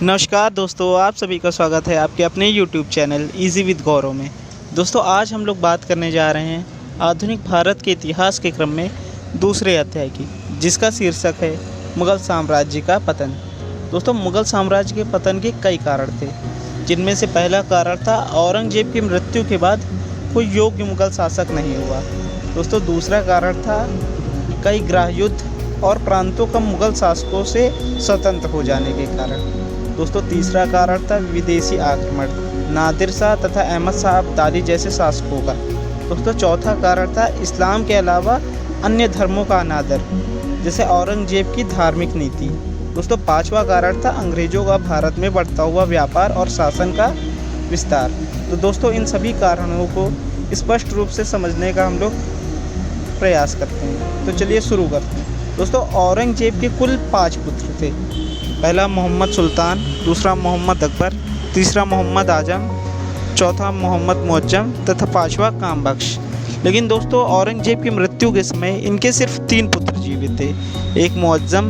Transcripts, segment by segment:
नमस्कार दोस्तों, आप सभी का स्वागत है आपके अपने YouTube चैनल इजी विद गौरव में। दोस्तों, आज हम लोग बात करने जा रहे हैं आधुनिक भारत के इतिहास के क्रम में दूसरे अध्याय की, जिसका शीर्षक है मुग़ल साम्राज्य का पतन। दोस्तों, मुग़ल साम्राज्य के पतन के कई कारण थे, जिनमें से पहला कारण था औरंगजेब की मृत्यु के बाद कोई योग्य मुग़ल शासक नहीं हुआ। दोस्तों, दूसरा कारण था कई गृहयुद्ध और प्रांतों का मुग़ल शासकों से स्वतंत्र हो जाने के कारण। दोस्तों, तीसरा कारण था विदेशी आक्रमण, नादिर शाह तथा अहमद शाह अब्दाली जैसे शासकों का। दोस्तों, चौथा कारण था इस्लाम के अलावा अन्य धर्मों का अनादर, जैसे औरंगजेब की धार्मिक नीति। दोस्तों, पांचवा कारण था अंग्रेजों का भारत में बढ़ता हुआ व्यापार और शासन का विस्तार। तो दोस्तों, इन सभी कारणों को स्पष्ट रूप से समझने का हम लोग प्रयास करते हैं। तो चलिए शुरू करते हैं। दोस्तों, औरंगजेब के कुल 5 पुत्र थे। पहला मोहम्मद सुल्तान, दूसरा मोहम्मद अकबर, तीसरा मोहम्मद आजम, चौथा मोहम्मद मुअज्जम तथा पांचवा कामबख्श। लेकिन दोस्तों, औरंगजेब की मृत्यु के समय इनके सिर्फ 3 पुत्र जीवित थे, एक मुअज्जम,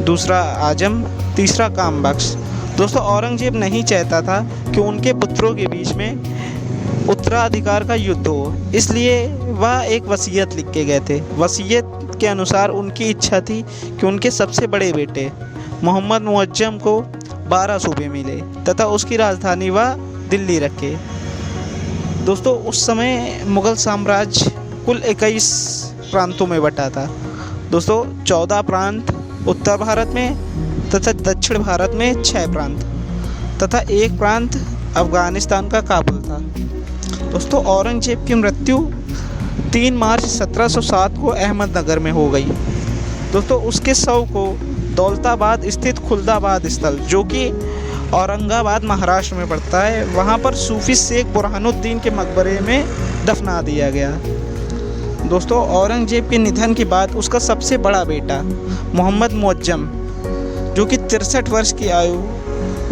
दूसरा आजम, तीसरा कामबख्श। दोस्तों, औरंगजेब नहीं चाहता था कि उनके पुत्रों के बीच में उत्तराधिकार का युद्ध हो, इसलिए वह एक वसीयत लिख के गए थे। वसीयत के अनुसार उनकी इच्छा थी कि उनके सबसे बड़े बेटे मोहम्मद मुअज्जम को 12 सूबे मिले तथा उसकी राजधानी वह दिल्ली रखे। दोस्तों, उस समय मुग़ल साम्राज्य कुल 21 प्रांतों में बटा था। दोस्तों, 14 प्रांत उत्तर भारत में तथा दक्षिण भारत में 6 प्रांत तथा एक प्रांत अफ़गानिस्तान का काबुल था। दोस्तों, औरंगजेब की मृत्यु 3 मार्च 1707 को अहमदनगर में हो गई। दोस्तों, उसके शव को दौलताबाद स्थित खुलदाबाद स्थल, जो कि औरंगाबाद महाराष्ट्र में पड़ता है, वहाँ पर सूफी शेख बुरहानुद्दीन के मकबरे में दफना दिया गया। दोस्तों, औरंगजेब के निधन के बाद उसका सबसे बड़ा बेटा मोहम्मद मुअज्जम, जो कि 63 वर्ष की आयु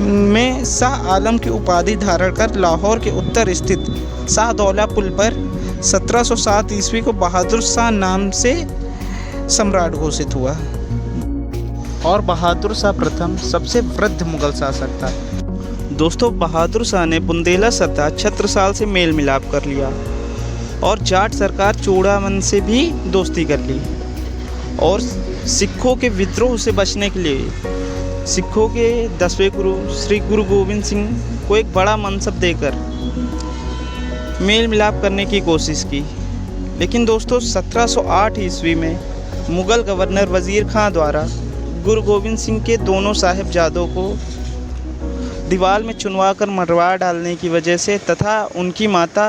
में शाह आलम की उपाधि धारण कर लाहौर के उत्तर स्थित शाहदौला पुल पर 1707 ईस्वी को बहादुर शाह नाम से सम्राट घोषित हुआ और बहादुर शाह प्रथम सबसे वृद्ध मुग़ल शासक था। दोस्तों, बहादुर शाह ने बुंदेला सरदार छत्रसाल से मेल मिलाप कर लिया और जाट सरकार चूड़ामन से भी दोस्ती कर ली और सिखों के विद्रोह से बचने के लिए सिखों के 10वें गुरु श्री गुरु गोविंद सिंह को एक बड़ा मनसब देकर मेल मिलाप करने की कोशिश की। लेकिन दोस्तों, 1708 ईस्वी में मुग़ल गवर्नर वज़ीर खां द्वारा गुरु गोविंद सिंह के दोनों साहिबजादों को दीवार में चुनवा कर मरवा डालने की वजह से तथा उनकी माता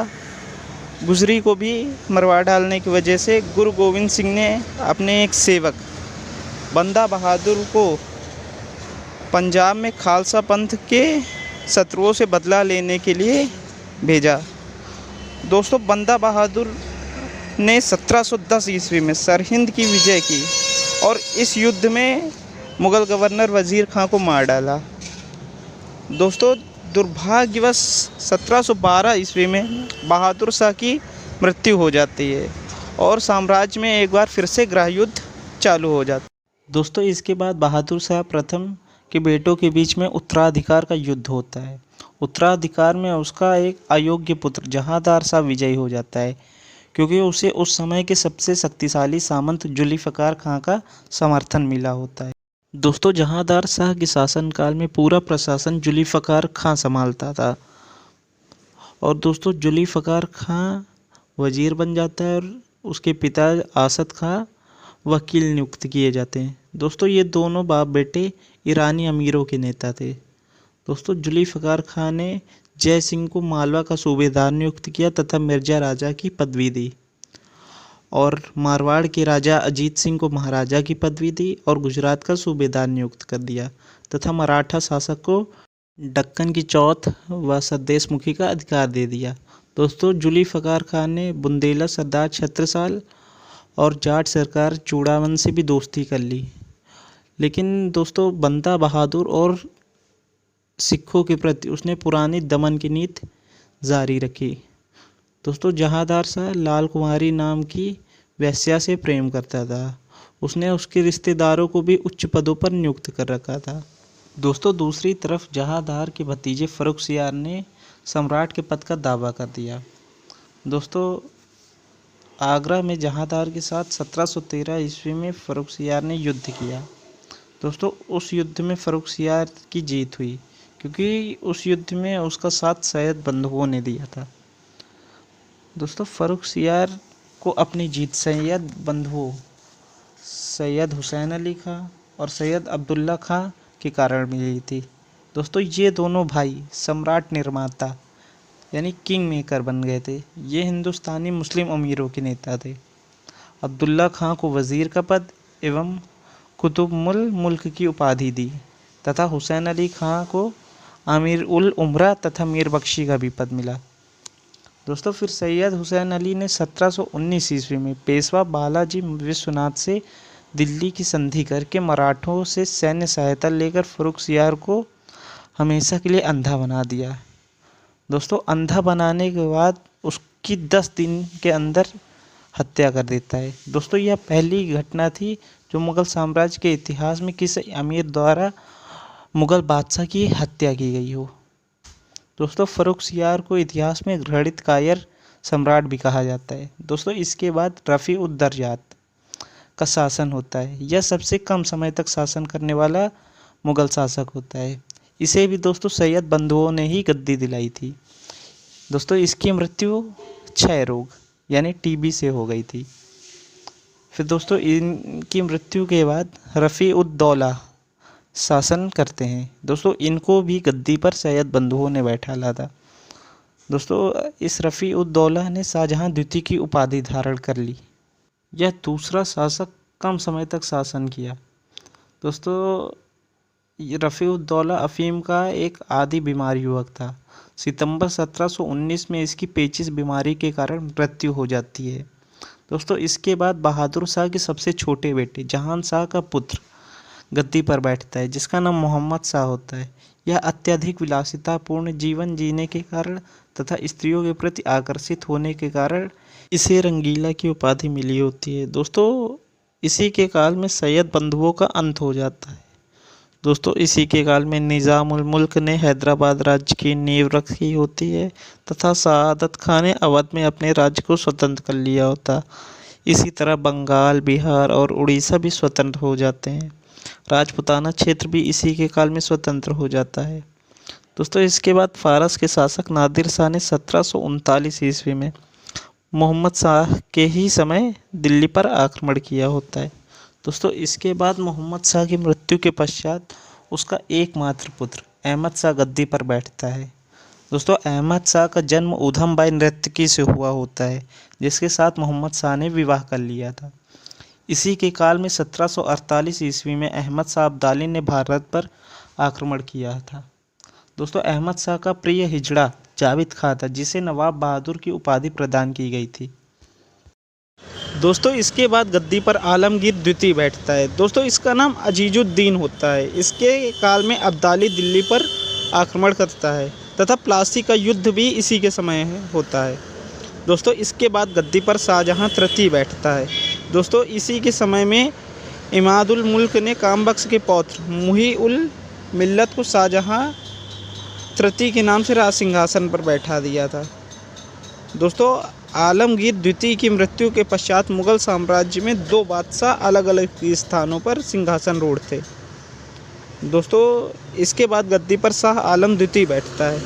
गुजरी को भी मरवा डालने की वजह से गुरु गोविंद सिंह ने अपने एक सेवक बंदा बहादुर को पंजाब में खालसा पंथ के शत्रुओं से बदला लेने के लिए भेजा। दोस्तों, बंदा बहादुर ने 1710 ईस्वी में सरहिंद की विजय की और इस युद्ध में मुग़ल गवर्नर वज़ीर खां को मार डाला। दोस्तों, दुर्भाग्यवश 1712 ईस्वी में बहादुर शाह की मृत्यु हो जाती है और साम्राज्य में एक बार फिर से गृहयुद्ध चालू हो जाता है। दोस्तों, इसके बाद बहादुर शाह प्रथम के बेटों के बीच में उत्तराधिकार का युद्ध होता है। उत्तराधिकार में उसका एक अयोग्य पुत्र जहांदार शाह विजयी हो जाता है, क्योंकि उसे उस समय के सबसे शक्तिशाली सामंत जुल्फ़िकार खां का समर्थन मिला होता है। दोस्तों, जहांदार शाह के शासनकाल में पूरा प्रशासन जुल्फ़िकार खां संभालता था और दोस्तों, जुल्फ़िकार खां वज़ीर बन जाता है और उसके पिता आसद खां वकील नियुक्त किए जाते हैं। दोस्तों, ये दोनों बाप बेटे ईरानी अमीरों के नेता थे। दोस्तों, जुल्फ़िकार खां ने जय सिंह को मालवा का सूबेदार नियुक्त किया तथा मिर्ज़ा राजा की पदवी दी और मारवाड़ के राजा अजीत सिंह को महाराजा की पदवी दी और गुजरात का सूबेदार नियुक्त कर दिया तथा मराठा शासक को दक्कन की चौथ व सद्देशमुखी का अधिकार दे दिया। दोस्तों, जुल्फ़िकार खान ने बुंदेला सरदार छत्रसाल और जाट सरकार चूड़ामन से भी दोस्ती कर ली। लेकिन दोस्तों, बंदा बहादुर और सिखों के प्रति उसने पुरानी दमन की नीति जारी रखी। दोस्तों, जहांदार शाह लाल कुमारी नाम की वेश्या से प्रेम करता था। उसने उसके रिश्तेदारों को भी उच्च पदों पर नियुक्त कर रखा था। दोस्तों दूसरी तरफ जहांदार के भतीजे फ़र्रुखसियार ने सम्राट के पद का दावा कर दिया। दोस्तों आगरा में जहांदार के साथ 1713 ईस्वी में फ़र्रुखसियार ने युद्ध किया। दोस्तों उस युद्ध में फ़र्रुखसियार की जीत हुई, क्योंकि उस युद्ध में उसका साथ सैयद बंधुओं ने दिया था। दोस्तों फ़र्रुखसियार को अपनी जीत सैयद बंधुओं सैयद हुसैन अली खां और सैयद अब्दुल्ला खां के कारण मिली थी। दोस्तों ये दोनों भाई सम्राट निर्माता यानी किंग मेकर बन गए थे। ये हिंदुस्तानी मुस्लिम अमीरों के नेता थे। अब्दुल्ला खां को वज़ीर का पद एवं कुतुबुल मुल्क की उपाधि दी तथा हुसैन अली खां को आमिर उल उमरा तथा मीर बख्शी का भी पद मिला। दोस्तों फिर सैयद हुसैन अली ने 1719 ईस्वी में पेशवा बालाजी विश्वनाथ से दिल्ली की संधि करके मराठों से सैन्य सहायता लेकर फ़र्रुखसियार को हमेशा के लिए अंधा बना दिया। दोस्तों अंधा बनाने के बाद उसकी 10 दिन के अंदर हत्या कर देता है। दोस्तों यह पहली घटना थी जो मुग़ल साम्राज्य के इतिहास में किसी अमीर द्वारा मुग़ल बादशाह की हत्या की गई हो। दोस्तों फ़र्रुखसियार को इतिहास में घृणित कायर सम्राट भी कहा जाता है। दोस्तों इसके बाद रफ़ी-उद-दरजात का शासन होता है। यह सबसे कम समय तक शासन करने वाला मुग़ल शासक होता है। इसे भी दोस्तों सैयद बंधुओं ने ही गद्दी दिलाई थी। दोस्तों इसकी मृत्यु क्षय रोग यानी टीबी से हो गई थी। फिर दोस्तों इनकी मृत्यु के बाद रफ़ी-उद-दौला शासन करते हैं। दोस्तों इनको भी गद्दी पर सैयद बंधुओं ने बैठाला था। दोस्तों इस रफ़ी-उद-दौला ने शाहजहां द्वितीय की उपाधि धारण कर ली। यह दूसरा शासक कम समय तक शासन किया। दोस्तों रफ़ी-उद-दौला अफ़ीम का एक आदी बीमार युवक था। सितंबर 1719 में इसकी पेचिश बीमारी के कारण मृत्यु हो जाती है। दोस्तों इसके बाद बहादुर शाह के सबसे छोटे बेटे जहान शाह का पुत्र गद्दी पर बैठता है, जिसका नाम मोहम्मद शाह होता है। यह अत्यधिक विलासितापूर्ण जीवन जीने के कारण तथा स्त्रियों के प्रति आकर्षित होने के कारण इसे रंगीला की उपाधि मिली होती है। दोस्तों इसी के काल में सैयद बंधुओं का अंत हो जाता है। दोस्तों इसी के काल में निज़ामुल मुल्क ने हैदराबाद राज्य की नींव रखी होती है तथा सआदत खां ने अवध में अपने राज्य को स्वतंत्र कर लिया होता। इसी तरह बंगाल, बिहार और उड़ीसा भी स्वतंत्र हो जाते हैं। राजपूताना क्षेत्र भी इसी के काल में स्वतंत्र हो जाता है। दोस्तों इसके बाद फारस के शासक नादिर शाह ने 1739 ईस्वी में मोहम्मद शाह के ही समय दिल्ली पर आक्रमण किया होता है। दोस्तों इसके बाद मोहम्मद शाह की मृत्यु के पश्चात उसका एकमात्र पुत्र अहमद शाह गद्दी पर बैठता है। दोस्तों अहमद शाह का जन्म ऊधम बाई नर्तकी से हुआ होता है, जिसके साथ मोहम्मद शाह ने विवाह कर लिया था। इसी के काल में 1748 ईस्वी में अहमद शाह अब्दाली ने भारत पर आक्रमण किया था। दोस्तों अहमद शाह का प्रिय हिजड़ा जावेद खां था, जिसे नवाब बहादुर की उपाधि प्रदान की गई थी। दोस्तों इसके बाद गद्दी पर आलमगीर द्वितीय बैठता है। दोस्तों इसका नाम अजीजुद्दीन होता है। इसके काल में अब्दाली दिल्ली पर आक्रमण करता है तथा प्लासी का युद्ध भी इसी के समय होता है। दोस्तों इसके बाद गद्दी पर शाहजहां तृतीय बैठता है। दोस्तों इसी के समय में इमादुल मुल्क ने कामबख्श के पौत्र मुही उल मिल्लत को शाहजहां तृतीय के नाम से राज सिंहासन पर बैठा दिया था। दोस्तों आलमगीर द्वितीय की मृत्यु के पश्चात मुग़ल साम्राज्य में 2 बादशाह अलग अलग स्थानों पर सिंहासन रूढ़ थे। दोस्तों इसके बाद गद्दी पर शाह आलम द्वितीय बैठता है।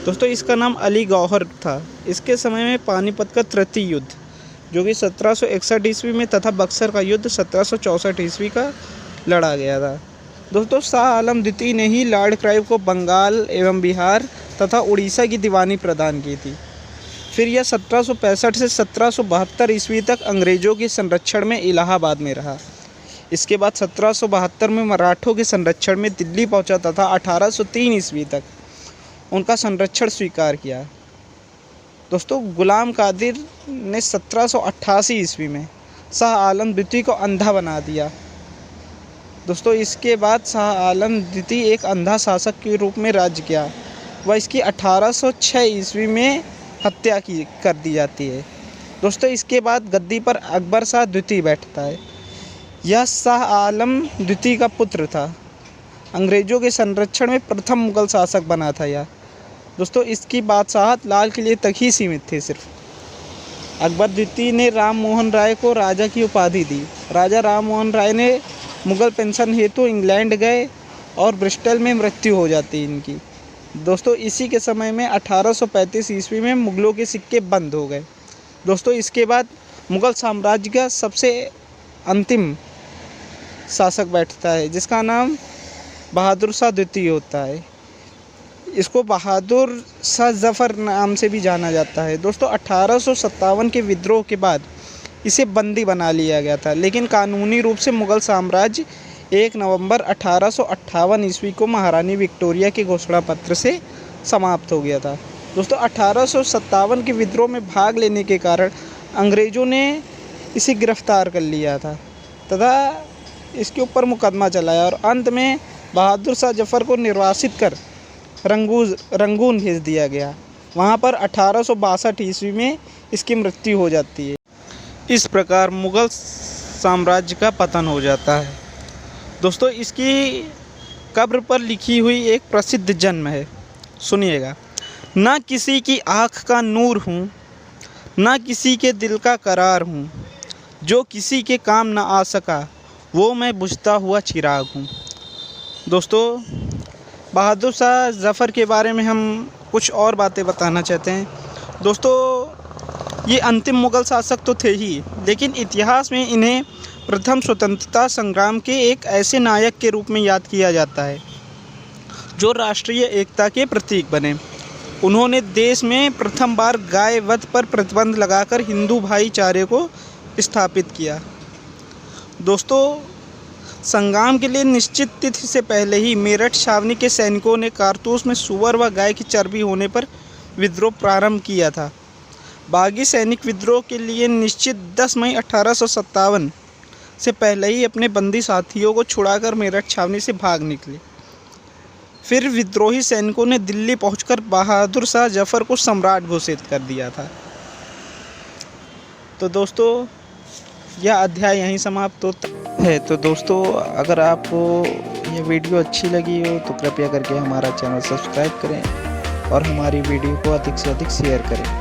दोस्तों इसका नाम अली गौहर था। इसके समय में पानीपत का तृतीय युद्ध जो कि 1761 ईस्वी में तथा बक्सर का युद्ध 1764 ईस्वी का लड़ा गया था। दोस्तों शाह आलम द्वितीय ने ही लॉर्ड क्लाइव को बंगाल एवं बिहार तथा उड़ीसा की दीवानी प्रदान की थी। फिर यह 1765 से 1772 ईस्वी तक अंग्रेज़ों के संरक्षण में इलाहाबाद में रहा। इसके बाद 1772 में मराठों के संरक्षण में दिल्ली पहुंचा तथा 1803 ईस्वी तक उनका संरक्षण स्वीकार किया। दोस्तों गुलाम कादिर ने 1788 ईस्वी में शाह आलम द्वितीय को अंधा बना दिया। दोस्तों इसके बाद शाह आलम द्वितीय एक अंधा शासक के रूप में राज्य किया व इसकी 1806 ईस्वी में हत्या कर दी जाती है। दोस्तों इसके बाद गद्दी पर अकबर शाह द्वितीय बैठता है। यह शाह आलम द्वितीय का पुत्र था। अंग्रेज़ों के संरक्षण में प्रथम मुग़ल शासक बना था यह। दोस्तों इसकी बादशाहत लाल किले तक ही सीमित थी सिर्फ। अकबर द्वितीय ने राम मोहन राय को राजा की उपाधि दी। राजा राम मोहन राय ने मुग़ल पेंशन हेतु इंग्लैंड गए और ब्रिस्टल में मृत्यु हो जाती इनकी। दोस्तों इसी के समय में 1835 ईस्वी में मुग़लों के सिक्के बंद हो गए। दोस्तों इसके बाद मुग़ल साम्राज्य का सबसे अंतिम शासक बैठता है जिसका नाम बहादुर शाह द्वितीय होता है। इसको बहादुर शाह जफ़र नाम से भी जाना जाता है। दोस्तों 1857 के विद्रोह के बाद इसे बंदी बना लिया गया था, लेकिन कानूनी रूप से मुग़ल साम्राज्य 1 नवंबर 1858 ईस्वी को महारानी विक्टोरिया के घोषणा पत्र से समाप्त हो गया था। दोस्तों 1857 के विद्रोह में भाग लेने के कारण अंग्रेज़ों ने इसे गिरफ्तार कर लिया था तथा इसके ऊपर मुकदमा चलाया और अंत में बहादुर शाह जफ़र को निर्वासित कर रंगून भेज दिया गया। वहाँ पर 1862 ईस्वी में इसकी मृत्यु हो जाती है। इस प्रकार मुग़ल साम्राज्य का पतन हो जाता है। दोस्तों इसकी कब्र पर लिखी हुई एक प्रसिद्ध जन्म है, सुनिएगा। ना किसी की आँख का नूर हूँ, ना किसी के दिल का करार हूँ, जो किसी के काम ना आ सका वो मैं बुझता हुआ चिराग हूँ। दोस्तों बहादुर शाह जफ़र के बारे में हम कुछ और बातें बताना चाहते हैं। दोस्तों ये अंतिम मुग़ल शासक तो थे ही, लेकिन इतिहास में इन्हें प्रथम स्वतंत्रता संग्राम के एक ऐसे नायक के रूप में याद किया जाता है जो राष्ट्रीय एकता के प्रतीक बने। उन्होंने देश में प्रथम बार गाय वध पर प्रतिबंध लगाकर हिंदू भाईचारे को स्थापित किया। दोस्तों संग्राम के लिए निश्चित तिथि से पहले ही मेरठ छावनी के सैनिकों ने कारतूस में सूअर व गाय की चर्बी होने पर विद्रोह प्रारंभ किया था। बागी सैनिक विद्रोह के लिए निश्चित 10 मई 1857 से पहले ही अपने बंदी साथियों को छुड़ाकर मेरठ छावनी से भाग निकले। फिर विद्रोही सैनिकों ने दिल्ली पहुंचकर बहादुर शाह जफ़र को सम्राट घोषित कर दिया था। तो दोस्तों यह अध्याय यहीं समाप्त होता है। तो दोस्तों अगर आपको यह वीडियो अच्छी लगी हो तो कृपया करके हमारा चैनल सब्सक्राइब करें और हमारी वीडियो को अधिक से अधिक शेयर करें।